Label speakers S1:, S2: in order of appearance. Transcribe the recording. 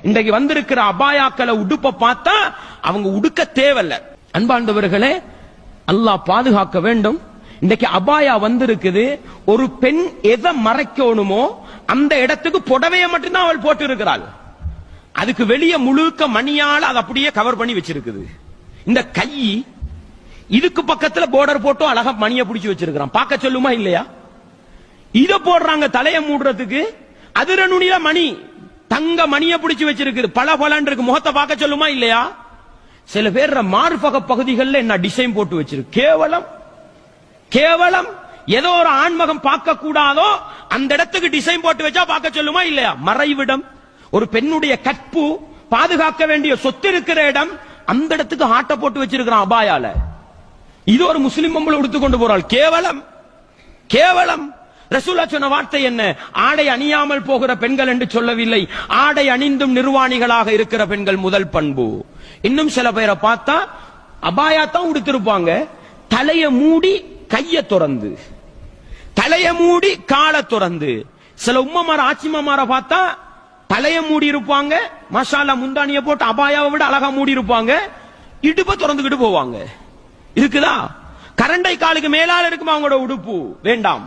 S1: இன்றைக்கு வந்திருக்கிற அபாயாக்களை உடுப்ப பார்த்தா அவங்க உடுக்க தேவையில்ல. அன்பாண்டவர்களே, அல்லாஹ் பாதுகாக்க வேண்டும். இன்றைக்கு அபாயா வந்திருக்குது. ஒரு பெண் எதை மறைக்கணுமோ அந்த இடத்துக்கு புடவைய மட்டும்தான் அவள் போட்டு இருக்கிறாள். அதுக்கு வெளியே முழுக்க மணியால் அதை அப்படியே கவர் பண்ணி வச்சிருக்குது. இந்த கை இதுக்கு பக்கத்துல போர்டர் போட்டு அழகா மணியை பிடிச்சு வச்சிருக்கிறான். பார்க்க சொல்லுமா இல்லையா? இத போடுறாங்க தலையை மூடுறதுக்கு. அதிர நுனியில மணி, தங்க மணியை பிடிச்சு வச்சிருக்கு. பல பலன் இருக்கு. முகத்தை பார்க்க சொல்லுமா இல்லையா? சில பேர் மார்பக பகுதிகளில் என்ன டிசைன் போட்டு வச்சிருக்கு. கேவலம் கேவலம். ஏதோ ஒரு ஆண்மகம் பார்க்க கூடாதோ அந்த இடத்துக்கு டிசைன் போட்டு வச்சா பார்க்க சொல்லுமா இல்லையா? மறைவிடம். ஒரு பெண்ணுடைய கற்பு பாதுகாக்க வேண்டிய சொத்து இருக்கிற இடம், அந்த இடத்துக்கு ஆட்ட போட்டு வச்சிருக்கிறான் அபாயால. இது ஒரு முஸ்லிம் பொம்பளை எடுத்து கொண்டு போறாள். கேவலம் கேவலம். ரசூலுல்லாஹ் சொன்ன வார்த்தை என்ன? ஆடை அணியாமல் போகிற பெண்கள் என்று சொல்லவில்லை. ஆடை அணிந்தும் நிர்வாணிகளாக இருக்கிற பெண்கள் முதல் பண்பு. இன்னும் சில பேரை பார்த்தா அபாயா தான் உடுத்திருப்பாங்க, தலைய மூடி கைய துறந்து, தலைய மூடி காலை துறந்து. சில உம்மமார ஆச்சிமார பார்த்தா தலைய மூடி இருப்பாங்க, மசாலா முந்தானிய போட்டு அபாயாவை விட அழகா மூடி இருப்பாங்க, இடுப்ப திறந்துகிட்டு போவாங்க. இருக்குதா? கரண்டை காலுக்கு மேலால இருக்குமா அவங்களோட உடுப்பு? வேண்டாம்.